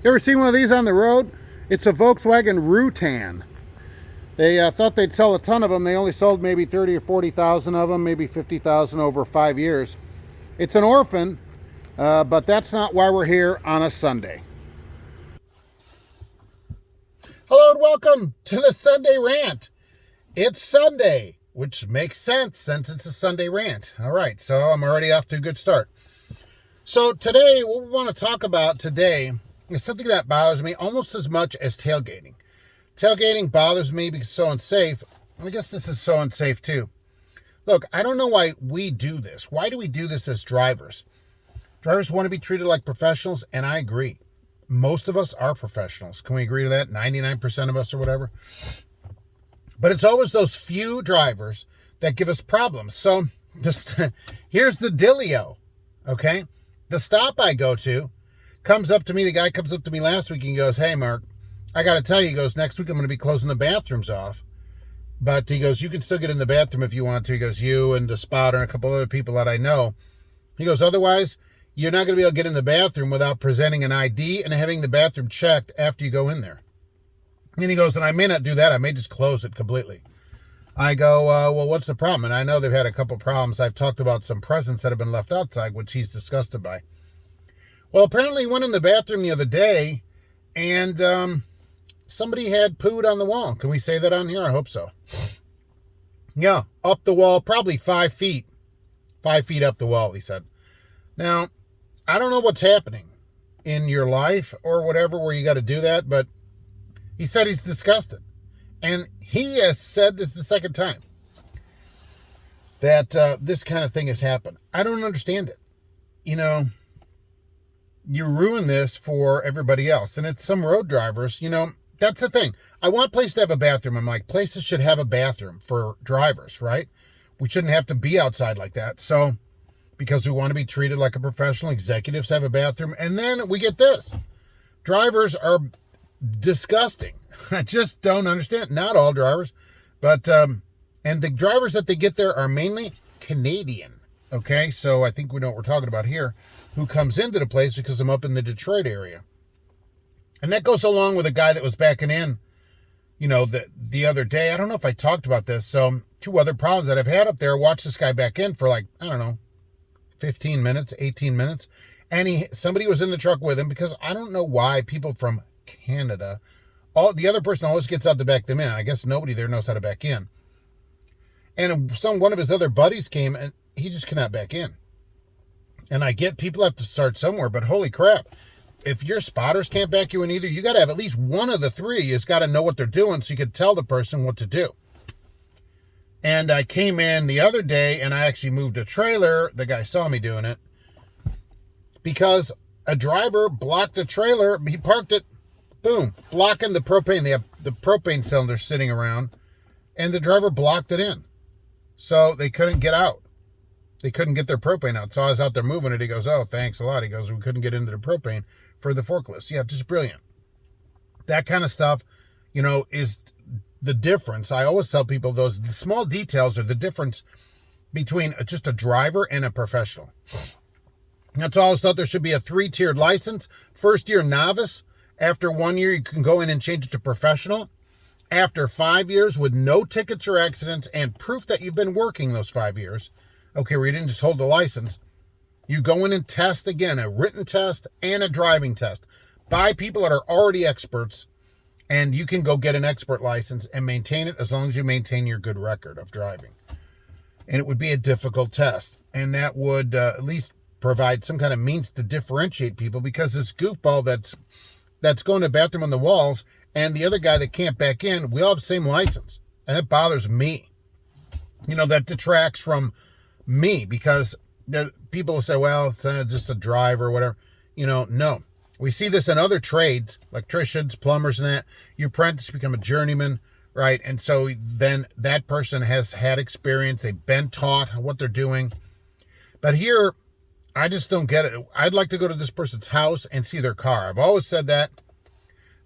You ever seen one of these on the road? It's a Volkswagen Rutan. They thought they'd sell a ton of them. They only sold maybe 30 or 40,000 of them, maybe 50,000 over 5 years. It's an orphan, but that's not why we're here on a Sunday. Hello and welcome to the Sunday Rant. It's Sunday, which makes sense since it's a Sunday rant. All right, so I'm already off to a good start. So today, what we want to talk about today is something that bothers me almost as much as tailgating. Tailgating bothers me because it's so unsafe. I guess this is so unsafe too. Look, I don't know why we do this. Why do we do this as drivers? Drivers want to be treated like professionals, and I agree. Most of us are professionals. Can we agree to that? 99% of us or whatever. But it's always those few drivers that give us problems. So just here's the dealio, okay? The stop I go to the guy comes up to me last week and he goes, "Hey, Mark, I got to tell you," he goes, "next week I'm going to be closing the bathrooms off. But," he goes, "you can still get in the bathroom if you want to." He goes, "You and the spotter and a couple other people that I know." He goes, "Otherwise, you're not going to be able to get in the bathroom without presenting an ID and having the bathroom checked after you go in there." And he goes, "And I may not do that. I may just close it completely." I go, "Well, what's the problem?" And I know they've had a couple problems. I've talked about some presents that have been left outside, which he's disgusted by. Well, apparently he went in the bathroom the other day and somebody had pooed on the wall. Can we say that on here? I hope so. Yeah, up the wall, probably 5 feet. 5 feet up the wall, he said. Now, I don't know what's happening in your life or whatever where you got to do that, but he said he's disgusted. And he has said this the second time that this kind of thing has happened. I don't understand it. You know, you ruin this for everybody else. And it's some road drivers, that's the thing. I want places to have a bathroom. I'm like, places should have a bathroom for drivers, right? We shouldn't have to be outside like that. So, because we want to be treated like a professional, executives have a bathroom. And then we get this. Drivers are disgusting. I just don't understand. Not all drivers, but, and the drivers that they get there are mainly Canadian. Okay, so I think we know what we're talking about here, who comes into the place because I'm up in the Detroit area. And that goes along with a guy that was backing in, the other day. I don't know if I talked about this. So 2 other problems that I've had up there. Watch this guy back in for 15 minutes, 18 minutes. And somebody was in the truck with him because I don't know why people from Canada, the other person always gets out to back them in. I guess nobody there knows how to back in. And one of his other buddies came and he just cannot back in. And I get people have to start somewhere, but holy crap. If your spotters can't back you in either, you got to have at least one of the 3 has got to know what they're doing so you can tell the person what to do. And I came in the other day and I actually moved a trailer. The guy saw me doing it because a driver blocked a trailer. He parked it, boom, blocking the propane. They have the propane cylinder sitting around and the driver blocked it in. So they couldn't get out. They couldn't get their propane out. So I was out there moving it. He goes, "Oh, thanks a lot." He goes, "We couldn't get into the propane for the forklifts." Yeah, just brilliant. That kind of stuff, is the difference. I always tell people the small details are the difference between just a driver and a professional. That's why I always thought there should be a 3-tiered license. First year novice. After 1 year, you can go in and change it to professional. After 5 years with no tickets or accidents and proof that you've been working those 5 years, okay, where you didn't just hold the license, you go in and test again, a written test and a driving test by people that are already experts, and you can go get an expert license and maintain it as long as you maintain your good record of driving. And it would be a difficult test, and that would at least provide some kind of means to differentiate people, because this goofball that's going to the bathroom on the walls and the other guy that can't back in, we all have the same license, and it bothers me. That detracts from me, because people say, well, it's just a driver or whatever. No. We see this in other trades, electricians, plumbers, and that. You apprentice, become a journeyman, right? And so then that person has had experience. They've been taught what they're doing. But here, I just don't get it. I'd like to go to this person's house and see their car. I've always said that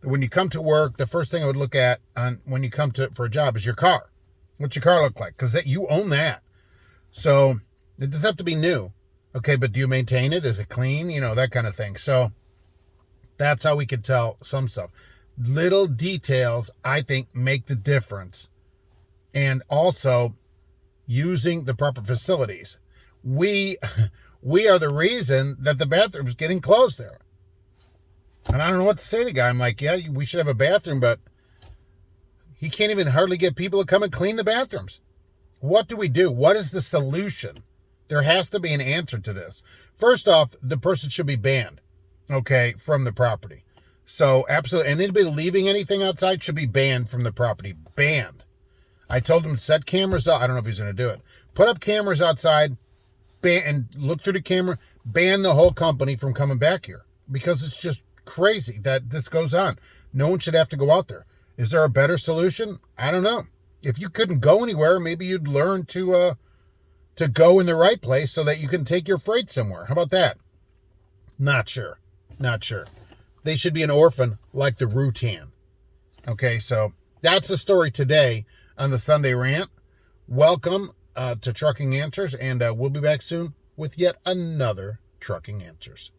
when you come to work, the first thing I would look at when you come for a job is your car. What's your car look like? Because you own that. So it doesn't have to be new. Okay, but do you maintain it? Is it clean? That kind of thing. So That's how we could tell some stuff. Little details, I think, make the difference. And also using the proper facilities. We are the reason that the bathroom's getting closed there. And I don't know what to say to the guy. I'm like, yeah, we should have a bathroom, but he can't even hardly get people to come and clean the bathrooms. What do we do? What is the solution? There has to be an answer to this. First off, the person should be banned, okay, from the property. So absolutely, and anybody leaving anything outside should be banned from the property. Banned. I told him to set cameras up. I don't know if he's going to do it. Put up cameras outside, and look through the camera. Ban the whole company from coming back here, because it's just crazy that this goes on. No one should have to go out there. Is there a better solution? I don't know. If you couldn't go anywhere, maybe you'd learn to go in the right place so that you can take your freight somewhere. How about that? Not sure. They should be an orphan like the Rutan. Okay, so that's the story today on the Sunday Rant. Welcome to Trucking Answers, and we'll be back soon with yet another Trucking Answers.